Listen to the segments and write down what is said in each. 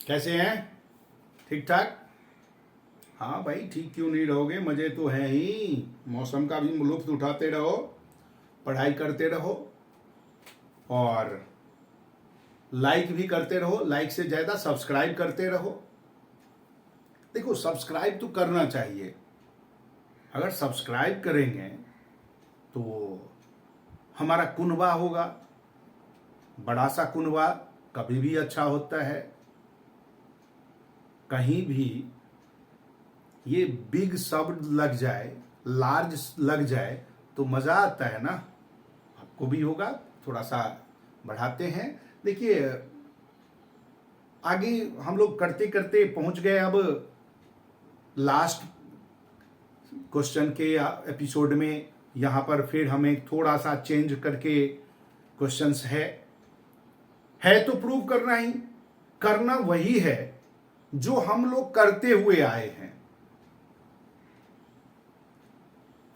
कैसे हैं? ठीक ठाक? हाँ भाई, ठीक क्यों नहीं रहोगे? मजे तो हैं ही। मौसम का भी लुत्फ उठाते रहो, पढ़ाई करते रहो और लाइक भी करते रहो। लाइक से ज़्यादा सब्सक्राइब करते रहो। देखो, सब्सक्राइब तो करना चाहिए। अगर सब्सक्राइब करेंगे तो हमारा कुनबा होगा। बड़ा सा कुनबा कभी भी अच्छा होता है। कहीं भी ये बिग शब्द लग जाए, लार्ज लग जाए तो मज़ा आता है ना। आपको भी होगा। थोड़ा सा बढ़ाते हैं। देखिए, आगे हम लोग करते करते पहुंच गए अब लास्ट क्वेश्चन के एपिसोड में। यहाँ पर फिर हमें थोड़ा सा चेंज करके क्वेश्चंस है तो प्रूव करना ही। करना वही है जो हम लोग करते हुए आए हैं।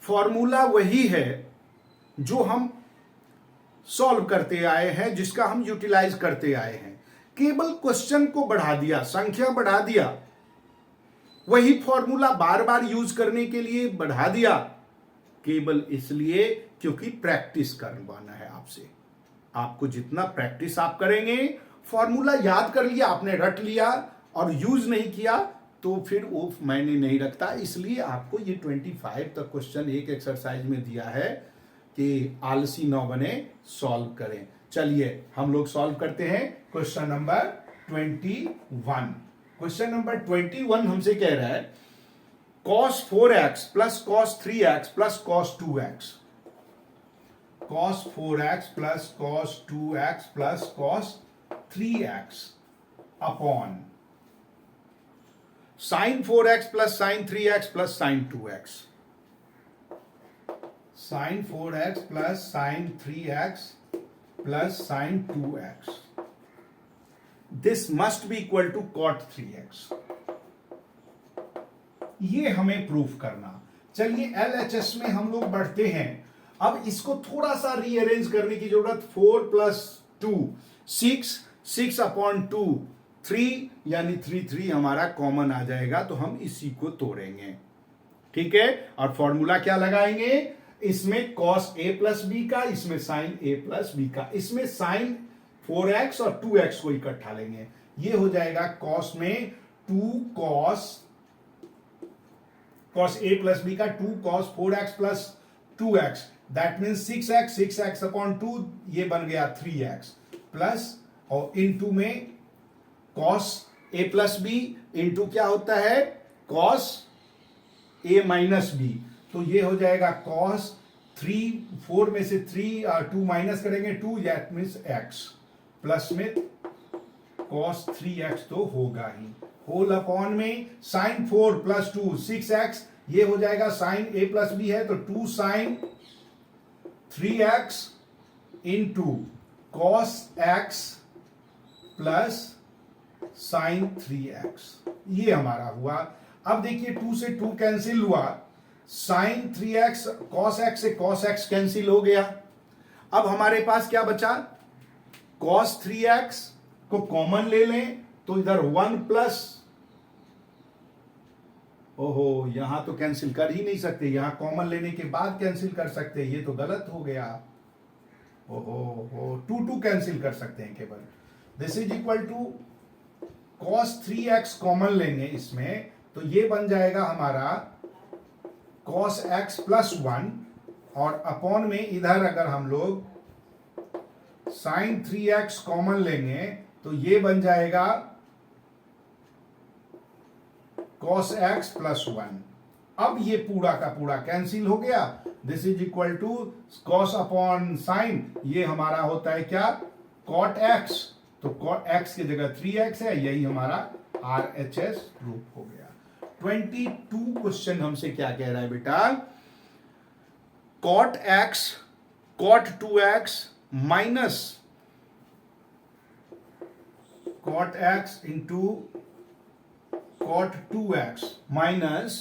फॉर्मूला वही है जो हम सॉल्व करते आए हैं, जिसका हम यूटिलाइज करते आए हैं। केवल क्वेश्चन को बढ़ा दिया, संख्या बढ़ा दिया, वही फॉर्मूला बार बार यूज करने के लिए बढ़ा दिया, केवल इसलिए क्योंकि प्रैक्टिस करवाना है आपसे। आपको जितना प्रैक्टिस आप करेंगे, फॉर्मूला याद कर लिया आपने, रट लिया और यूज नहीं किया तो फिर वो मायने नहीं रखता। इसलिए आपको ये 25 तक क्वेश्चन एक एक्सरसाइज में दिया है कि आलसी न बने, सॉल्व करें। चलिए हम लोग सॉल्व करते हैं क्वेश्चन नंबर 21। क्वेश्चन नंबर 21 हमसे कह रहा है cos 4x plus cos 3x plus cos 2x। cos 4x plus cos 2x plus cos 3x upon sin 4x plus sin 3x plus sin 2x। sin 4x plus sin 3x plus sin 2x। This must be equal to cot 3x। ये हमें proof करना। चलिए LHS में हम लोग बढ़ते हैं। अब इसको थोड़ा सा रीअरेंज करने की जरूरत। 4 प्लस 2 6, 6 अपॉन 2 3, यानी 3 हमारा कॉमन आ जाएगा तो हम इसी को तोड़ेंगे। ठीक है, और फॉर्मूला क्या लगाएंगे? इसमें cos a प्लस बी का, इसमें sin a प्लस बी का, इसमें sin 4x और 2x को इकट्ठा लेंगे। ये हो जाएगा cos में 2 cos a प्लस बी का 2 cos 4x plus 2x, that means 6x upon 2, ये बन गया 3x प्लस, और इनटू में cos a plus b into क्या होता है? cos a minus b. तो ये हो जाएगा cos 4 में से 3 और 2 माइनस करेंगे 2, दैट मीन्स x प्लस में cos 3x तो होगा ही। होल अपॉन में sin 4 प्लस 2 6x, ये हो जाएगा sin a प्लस बी है तो 2 sin 3x into cos x plus sin 3x। ये हमारा हुआ। अब देखिए 2 से 2 कैंसिल हुआ, sin 3x cos x से cos x कैंसिल हो गया। अब हमारे पास क्या बचा? cos 3x को कॉमन ले लें तो इधर 1 प्लस, ओहो यहां तो कैंसिल कर ही नहीं सकते, यहां कॉमन लेने के बाद कैंसिल कर सकते, ये तो गलत हो गया। ओहो 2 कैंसिल कर सकते हैं केवल। This is equal to cos 3x common लेंगे इसमें तो ये बन जाएगा हमारा cos x प्लस 1, और अपॉन में इधर अगर हम लोग sin 3x कॉमन लेंगे तो ये बन जाएगा cos x प्लस 1। अब ये पूरा का पूरा कैंसिल हो गया। This is equal to cos upon sin, ये हमारा होता है क्या? cot x। तो cot x की जगह 3x है, यही हमारा RHS प्रूफ हो गया। 22 क्वेश्चन हमसे क्या कह रहा है बेटा? cot x cot 2x minus cot x into cot 2x minus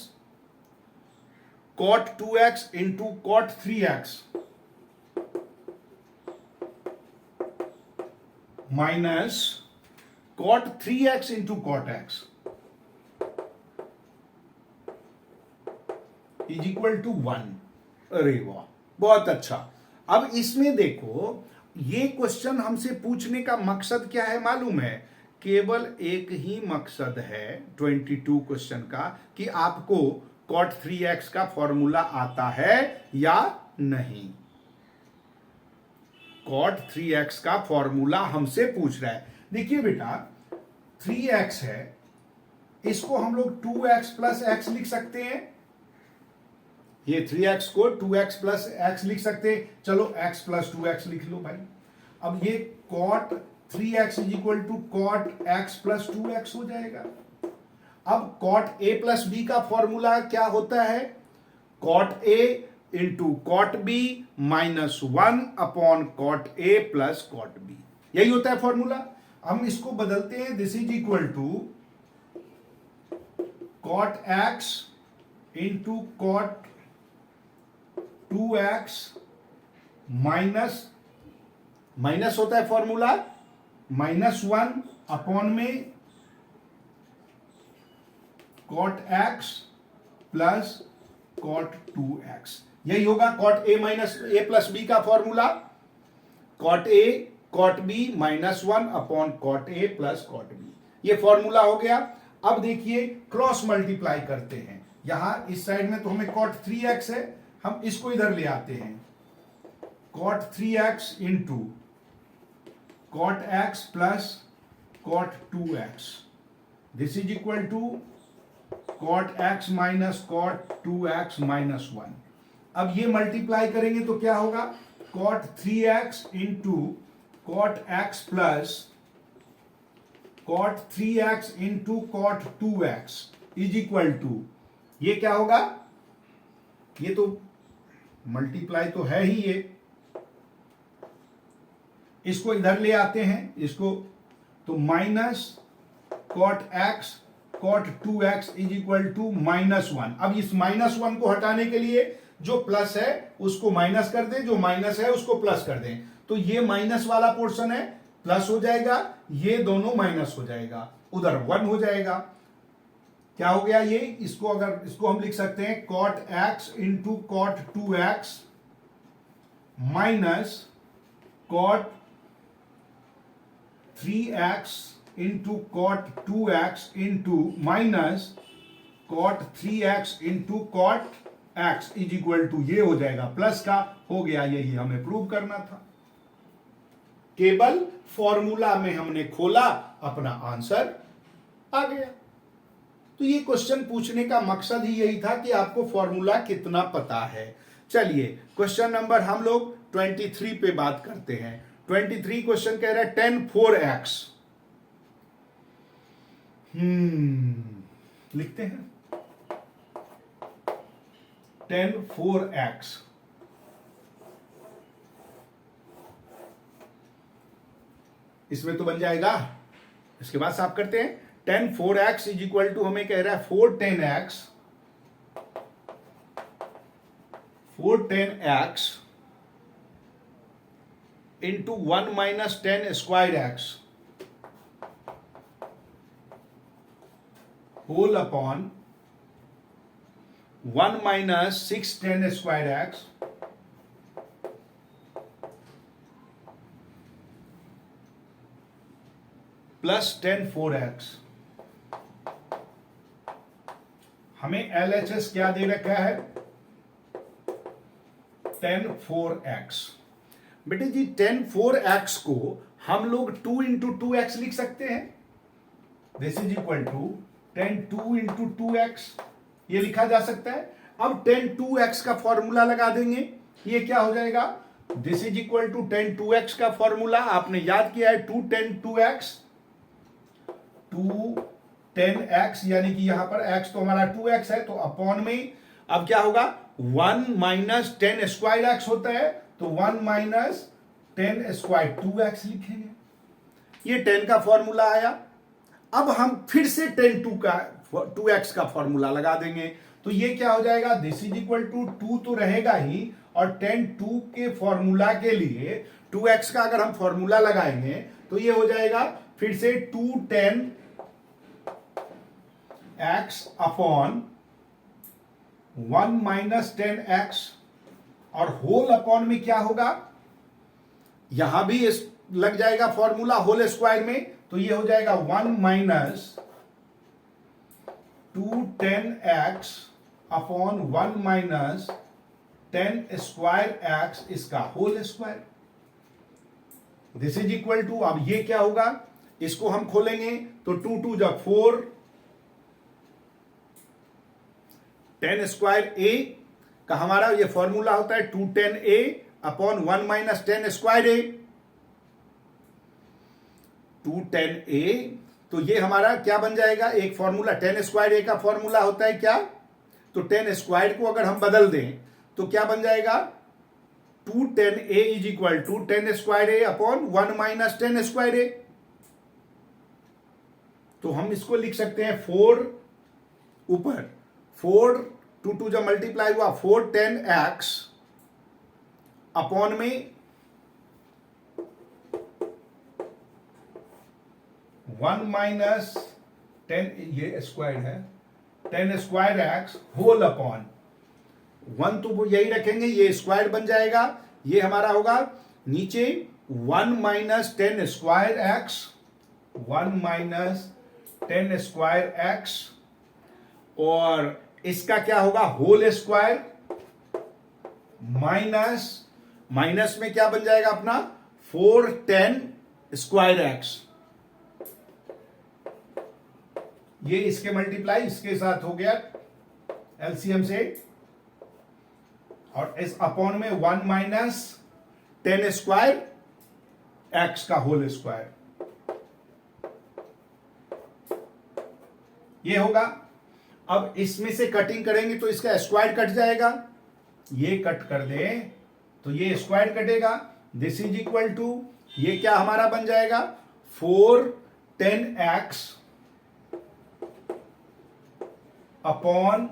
cot 2x into cot 3x minus cot 3x into cot x is equal to 1। अरे वाह, बहुत अच्छा। अब इसमें देखो, ये क्वेश्चन हमसे पूछने का मकसद क्या है मालूम है? केवल एक ही मकसद है 22 क्वेश्चन का कि आपको cot 3x का फॉर्मूला आता है या नहीं। cot 3x का फॉर्मूला हमसे पूछ रहा है। देखिए बेटा, 3x है, इसको हम लोग 2x प्लस एक्स लिख सकते हैं। ये 3x को 2x प्लस एक्स लिख सकते हैं। चलो x प्लस 2x लिख लो भाई। अब ये cot 3x is equal to cot x plus 2x हो जाएगा। अब cot a प्लस b का फॉर्मूला क्या होता है? cot a into cot b minus 1 upon cot a plus cot b, यही होता है फॉर्मूला। हम इसको बदलते हैं, this is equal to cot x into cot 2x minus होता है फॉर्मूला माइनस 1 अपॉन में cot x plus cot 2x, यही होगा cot a minus a plus b का formula. cot a cot b minus 1 upon cot a plus cot b, ये formula हो गया। अब देखिए क्रॉस मल्टीप्लाई करते हैं। यहां इस साइड में तो हमें cot 3x है, हम इसको इधर ले आते हैं। cot 3x into cot x plus cot 2x, this is equal to cot x minus cot 2x minus 1। अब ये मल्टीप्लाई करेंगे तो क्या होगा? cot 3x into cot x plus cot 3x into cot 2x is equal to, ये क्या होगा? ये तो मल्टीप्लाई तो है ही, ये इसको इधर ले आते हैं, इसको तो minus cot x cot 2x is equal to minus 1। अब इस माइनस 1 को हटाने के लिए जो प्लस है उसको माइनस कर दें, जो माइनस है उसको प्लस कर दें, तो ये माइनस वाला पोर्शन है प्लस हो जाएगा, ये दोनों माइनस हो जाएगा, उधर 1 हो जाएगा। क्या हो गया ये? इसको अगर इसको हम लिख सकते हैं cot x into cot 2x minus cot 3x into cot 2x into minus cot 3x into cot x is equal to, ये हो जाएगा प्लस का, हो गया। यही हमें प्रूव करना था। केवल फॉर्मूला में हमने खोला, अपना आंसर आ गया। तो ये क्वेश्चन पूछने का मकसद ही यही था कि आपको फॉर्मूला कितना पता है। चलिए क्वेश्चन नंबर हम लोग 23 पे बात करते हैं। 23 क्वेश्चन कह रहा है 10 4x। लिखते हैं 10 4x। इसमें तो बन जाएगा, इसके बाद साफ करते हैं। 10 4x इज इक्वल टू, हमें कह रहा है 4 10x into 1 minus 10 square x whole upon 1 minus 6 10 square x plus 10 4x। हमें LHS क्या दे रखा है? 10 4x। बेटे जी 10 4x को हम लोग 2 इंटू 2x लिख सकते हैं। This is equal to 10 2 into 2x, ये लिखा जा सकता है। अब 10 2x का फॉर्मूला लगा देंगे, ये क्या हो जाएगा? This is equal to 10 2x का फॉर्मूला आपने याद किया है, 2 10 2x 2 10x, यानी कि यहां पर x तो हमारा 2x है, तो अपॉन में अब क्या होगा? 1 माइनस 10 स्क्वायर एक्स होता है, तो 1 माइनस 10 स्क्वायर 2x लिखेंगे। ये 10 का फॉर्मूला आया। अब हम फिर से 10 2x का फॉर्मूला लगा देंगे, तो ये क्या हो जाएगा? दिस इज इक्वल टू 2 तो रहेगा ही, और 10 2 के फॉर्मूला के लिए 2x का अगर हम फॉर्मूला लगाएंगे तो ये हो जाएगा फिर से 210x अपॉन 1 माइनस 10x, और होल अपॉन में क्या होगा, यहां भी इस लग जाएगा फॉर्मूला होल स्क्वायर में, तो ये हो जाएगा 1 minus 210x upon 1 minus 10 square x, इसका whole square. This is equal to, अब ये क्या होगा, इसको हम खोलेंगे तो 2 2 जा 4, 10 स्क्वायर ए का हमारा ये फॉर्मूला होता है 210a अपॉन 1 माइनस 10 स्क्वायर ए, 210a। तो ये हमारा क्या बन जाएगा, एक फॉर्मूला 10 स्क्वायर ए का फॉर्मूला होता है क्या, तो 10 स्क्वायर को अगर हम बदल दें तो क्या बन जाएगा, 210a is equal to 10 square A upon 1 minus 10 square A. तो हम इसको लिख सकते हैं 4 ऊपर 4 2 2 जब मल्टीप्लाई हुआ 410x अपॉन में 1 माइनस 10, ये स्क्वायर है 10 स्क्वायर एक्स होल अपॉन 1, तो वो यही रखेंगे, ये स्क्वायर बन जाएगा, ये हमारा होगा नीचे 1 minus 10 square x, 1 minus 10 square x, और इसका क्या होगा होल स्क्वायर, माइनस माइनस में क्या बन जाएगा अपना 410 स्क्वायर एक्स, ये इसके मल्टीप्लाई इसके साथ हो गया एलसीएम से, और इस अपॉन में 1 माइनस 10 स्क्वायर एक्स का होल स्क्वायर, ये होगा। अब इसमें से कटिंग करेंगे तो इसका स्क्वायर कट जाएगा, ये कट कर दे तो ये स्क्वायर कटेगा, दिस इज इक्वल टू, ये क्या हमारा बन जाएगा 410x अपॉन,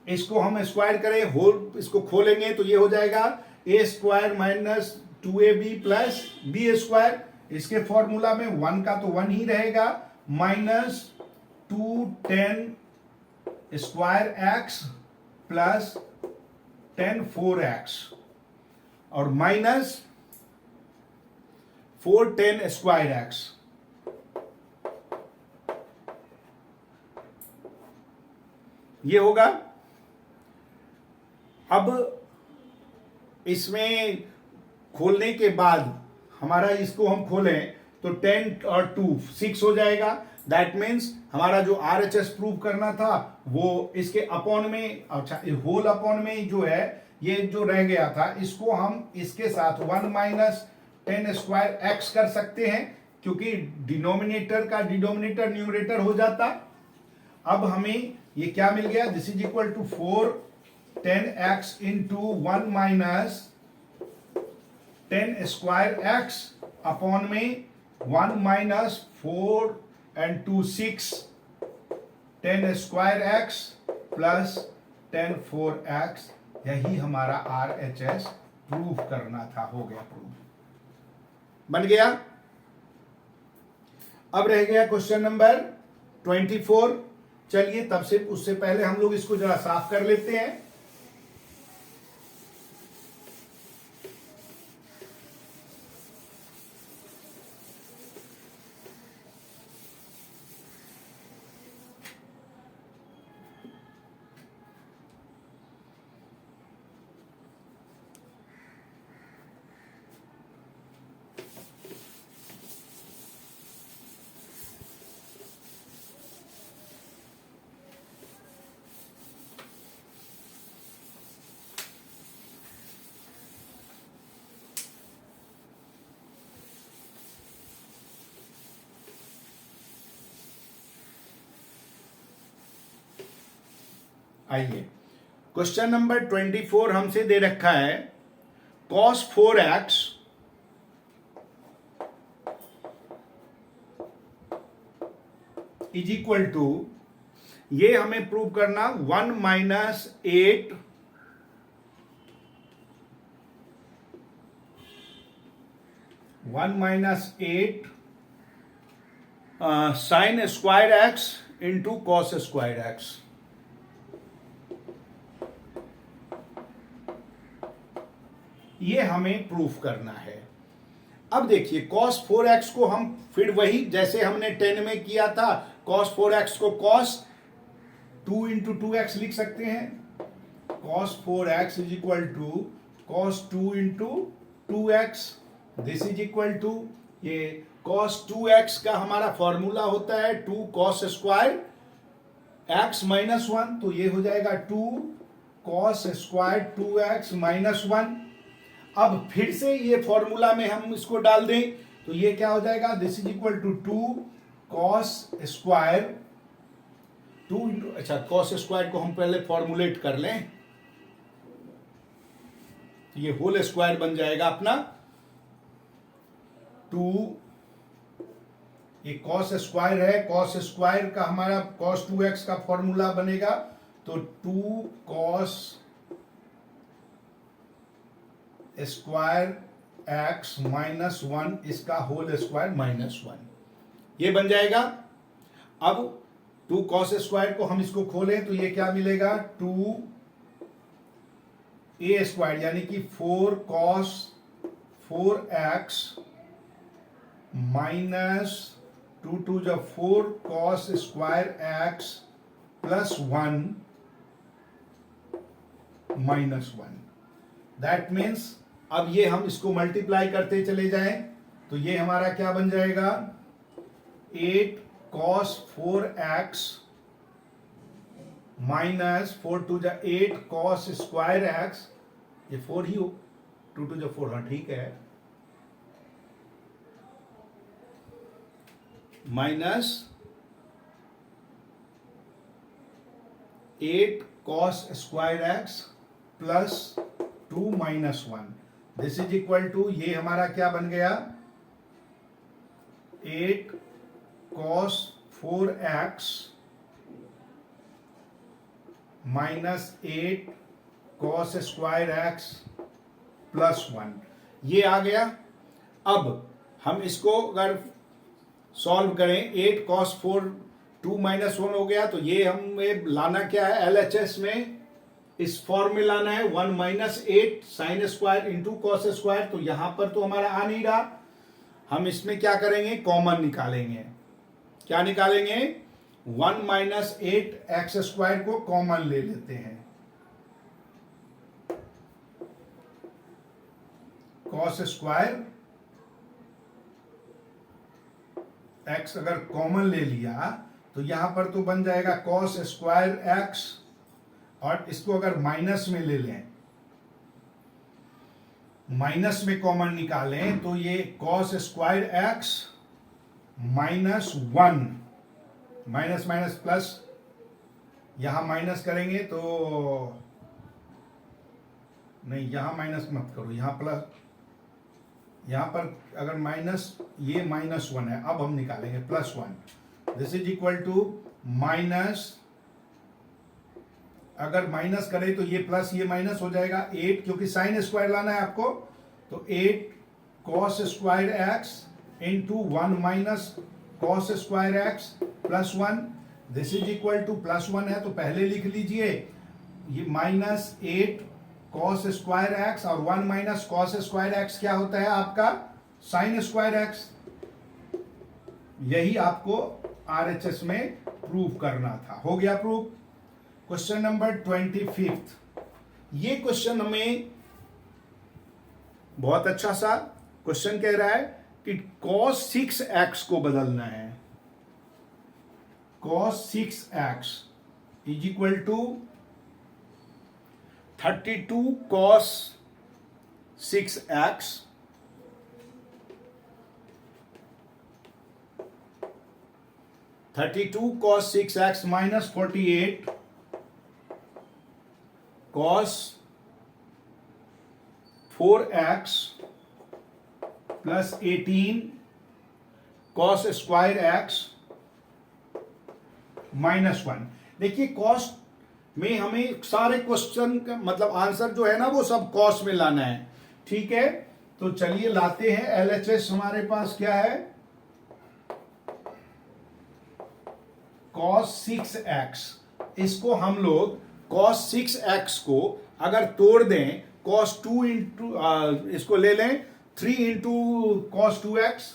इसको हम स्क्वायर करें होल, इसको खोलेंगे तो ये हो जाएगा a square minus 2ab plus b square, इसके फॉर्मूला में 1 का तो 1 ही रहेगा, minus 210 square x plus 10 4x, और माइनस 410 स्क्वायर एक्स, ये होगा। अब इसमें खोलने के बाद हमारा, इसको हम खोलें तो 10 और 2 6 हो जाएगा, दैट मीन्स हमारा जो RHS प्रूव करना था वो इसके अपॉन में, अच्छा होल अपॉन में जो है ये जो रह गया था इसको हम इसके साथ 1 माइनस 10 स्क्वायर एक्स कर सकते हैं, क्योंकि डिनोमिनेटर का डिनोमिनेटर न्यूमरेटर हो जाता। अब हमें ये क्या मिल गया, this is equal to 410x into 1 minus 10 square x upon में 1 minus 4 and 2 6 10 square x plus 10 4x, यही हमारा RHS प्रूव करना था, हो गया प्रूव, बन गया। अब रह गया क्वेश्चन नंबर 24, चलिए तब से उससे पहले हम लोग इसको जरा साफ कर लेते हैं। आइए, क्वेश्चन नंबर 24 हमसे दे रखा है cos 4x is equal to, ये हमें प्रूव करना 1 minus 8 1 minus 8 sine square x into cos square x. ये हमें प्रूफ करना है। अब देखिए cos 4x को हम फिर वही जैसे हमने 10 में किया था, cos 4x को cos 2 इंटू 2x लिख सकते हैं। cos 4x is equal to cos 2 into 2x, this is equal to ये cos 2x का हमारा फॉर्मूला होता है 2 cos स्क्वायर x माइनस 1, तो ये हो जाएगा 2 cos स्क्वायर 2x माइनस 1। अब फिर से ये फॉर्मूला में हम इसको डाल दें तो ये क्या हो जाएगा, this is equal to 2 cos square 2 into, अच्छा cos स्क्वायर को हम पहले फॉर्मुलेट कर लें, तो ये होल स्क्वायर बन जाएगा अपना 2, ये cos स्क्वायर है, cos स्क्वायर का हमारा cos 2x का फॉर्मूला बनेगा, तो 2 cos स्क्वायर एक्स माइनस 1, इसका होल स्क्वायर माइनस 1, ये बन जाएगा। अब 2 cos स्क्वायर को हम इसको खोलें तो ये क्या मिलेगा, 2 a स्क्वायर यानी कि 4 cos 4x माइनस 2 टू जो 4 cos square x plus 1 minus 1। That means अब ये हम इसको मल्टीप्लाई करते चले जाएं तो ये हमारा क्या बन जाएगा, 8 cos 4x माइनस 4 टू जा 8 cos स्क्वायर x, ये 4 ही हो, 2 टू जा 4, हाँ ठीक है, minus 8 cos square x plus 2 minus 1, this is equal to ये हमारा क्या बन गया, 8 cos 4x minus 8 cos square x plus 1, ये आ गया। अब हम इसको अगर सॉल्व करें, 8 cos 4 2 माइनस 1 हो गया, तो ये हमें लाना क्या है, LHS में इस फॉर्म में लाना है 1 minus 8 sine square into cos square, तो यहां पर तो हमारा आ नहीं रहा, हम इसमें क्या करेंगे, कॉमन निकालेंगे। क्या निकालेंगे, 1 माइनस 8 एक्स स्क्वायर को कॉमन ले लेते हैं, कॉस स्क्वायर एक्स अगर कॉमन ले लिया तो यहां पर तो बन जाएगा कॉस स्क्वायर एक्स, और इसको अगर माइनस में ले लें, माइनस में कॉमन निकालें तो ये cos square x minus 1, minus minus plus, यहां माइनस करेंगे तो नहीं, यहां माइनस मत करो, यहां प्लस, यहां पर अगर माइनस, ये माइनस 1 है, अब हम निकालेंगे plus 1, this is equal to minus, अगर माइनस करें तो ये प्लस ये माइनस हो जाएगा 8, क्योंकि साइन स्क्वायर लाना है आपको, तो 8 cos square x into 1 minus cos square x plus 1, this is equal two plus 1 है तो पहले लिख लीजिए, ये माइनस 8 cos स्क्वायर एक्स और 1 माइनस cos स्क्वायर एक्स क्या होता है आपका, साइन स्क्वायर एक्स। यही आपको RHS में प्रूव करना था, हो गया प्रूव। क्वेश्चन नंबर 25, ये क्वेश्चन हमें बहुत अच्छा सा क्वेश्चन कह रहा है कि cos 6x को बदलना है, cos 6x is equal to 32 cos 6x cos 6x minus 48 cos 4x plus 18 cos square x minus 1। देखिए कॉस में हमें सारे क्वेश्चन का मतलब आंसर जो है ना वो सब कॉस में लाना है, ठीक है। तो चलिए लाते हैं, LHS हमारे पास क्या है, cos 6x, इसको हम लोग cos 6x को अगर तोड़ दें cos 2 इंटू इसको ले लें 3 into cos 2x,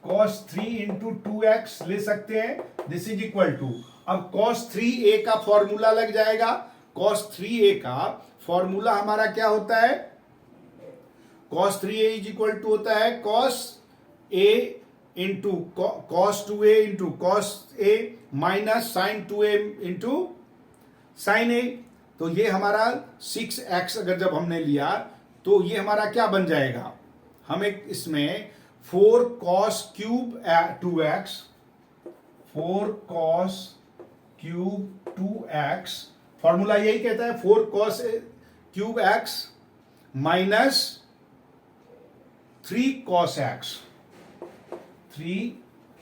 cos 3 into 2x ले सकते हैं, दिस इज इक्वल टू, अब cos 3a का फॉर्मूला लग जाएगा। cos 3a का फॉर्मूला हमारा क्या होता है, cos 3a is equal to होता है cos a into cos 2a into cos a minus sin 2a into sin a। तो ये हमारा 6x अगर जब हमने लिया तो ये हमारा क्या बन जाएगा, हमें इसमें 4 cos cube 2x, 4 cos cube 2x, formula यही कहता है 4 cos cube x minus 3 cos x, 3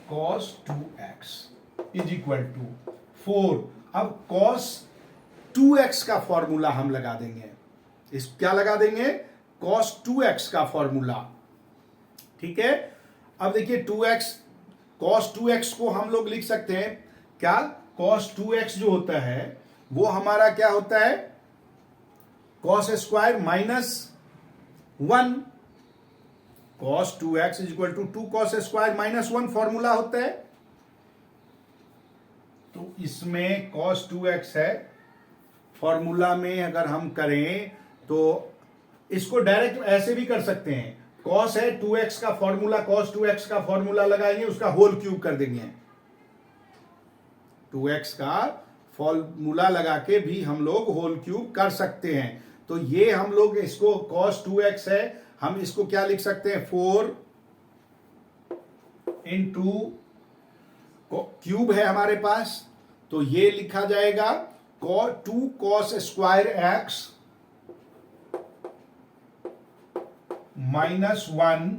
cos 2x is equal to 4। अब cos 2x का फॉर्मूला हम लगा देंगे, इस क्या लगा देंगे, cos 2x का फॉर्मूला, ठीक है। अब देखिए 2x, cos 2x को हम लोग लिख सकते हैं क्या, cos 2x जो होता है वो हमारा क्या होता है, cos square minus 1, cos 2x is equal to 2 cos square minus 1 formula होता है। तो इसमें cos 2x है, फॉर्मूला में अगर हम करें तो इसको डायरेक्ट ऐसे भी कर सकते हैं, cos है 2x का फॉर्मूला, cos 2x का फॉर्मूला लगाएंगे, उसका होल क्यूब कर देंगे, 2x का फॉर्मूला लगा के भी हम लोग होल क्यूब कर सकते हैं। तो ये हम लोग इसको cos 2x है, हम इसको क्या लिख सकते हैं, 4 इंटू क्यूब है हमारे पास, तो ये लिखा जाएगा 2 cos स्क्वायर x माइनस 1,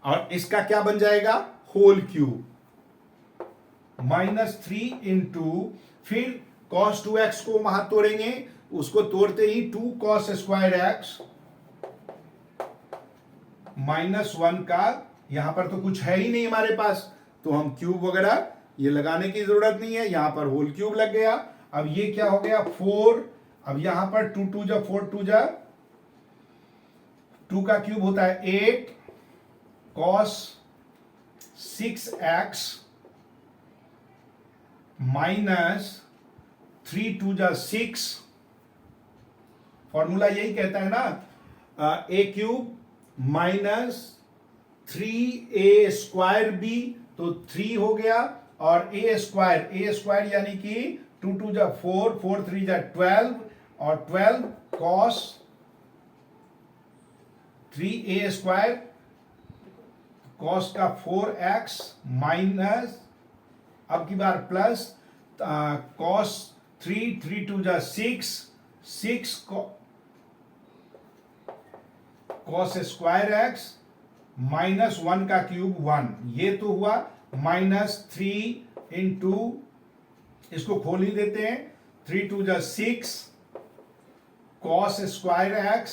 और इसका क्या बन जाएगा, होल क्यूब, माइनस 3 इंटू, फिर cos 2x को वहां तोड़ेंगे, उसको तोड़ते ही 2 cos स्क्वायर x माइनस 1 का, यहां पर तो कुछ है ही नहीं हमारे पास, तो हम क्यूब वगैरह ये लगाने की जरूरत नहीं है, यहां पर होल क्यूब लग गया। अब ये क्या हो गया 4, अब यहां पर 2 2 जा 4 2 जा 2 का क्यूब होता है 8 cos 6x माइनस 3 2 जा 6, फॉर्मूला यही कहता है ना, a cube minus 3a square b, तो 3 हो गया, और a स्क्वायर यानी कि 2 2 जा 4 4 3 जा 12, और 12 cos 3a स्क्वायर, cos का 4x माइनस, अब की बार प्लस cos 3 3 2 जा 6 6 cos स्क्वायर x माइनस 1 का क्यूब 1, ये तो हुआ, माइनस 3 इंटू, इसको खोल ही देते हैं, 3 2 जा 6 cos square x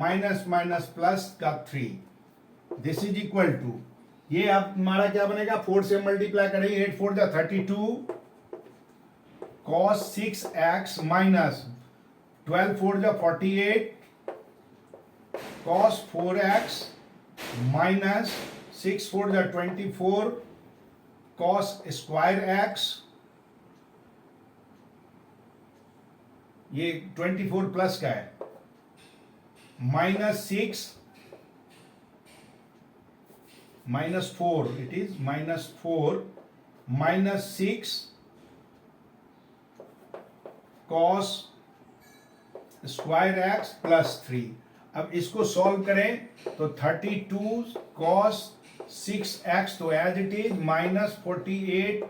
minus minus plus का 3, दिस इज इक्वल टू, ये अब हमारा क्या बनेगा, 4 से मल्टीप्लाई करेंगे, 8 4 जा 32 cos 6x माइनस 12 4 जा 48 cos 4x माइनस 6 4 जा 24 cos स्क्वायर x, ये 24 प्लस का है, minus 6 minus 4, it is minus 4 minus 6 cos square x plus 3। अब इसको सॉल्व करें तो 32 cos 6x तो as it is, minus 48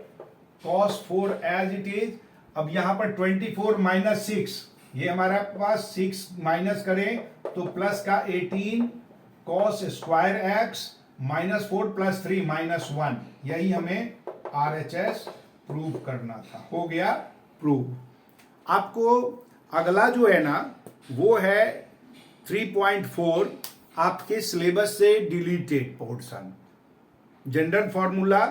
cos 4 as it is. अब यहां पर 24 माइनस 6, ये हमारे पास 6 माइनस करें तो प्लस का 18 cos square x minus 4 plus 3 minus 1, यही हमें RHS प्रूव करना था, हो गया प्रूव। आपको अगला जो है ना वो है 3.4, आपके सिलेबस से deleted portion, general formula,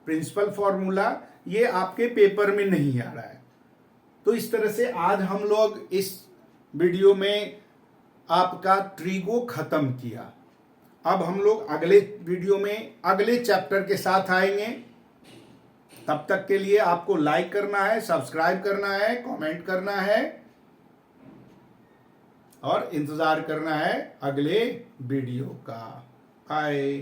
principal formula, ये आपके पेपर में नहीं आ रहा है। तो इस तरह से आज हम लोग इस वीडियो में आपका ट्रिगो खत्म किया। अब हम लोग अगले वीडियो में अगले चैप्टर के साथ आएंगे। तब तक के लिए आपको लाइक करना है, सब्सक्राइब करना है, कमेंट करना है और इंतजार करना है अगले वीडियो का। बाय।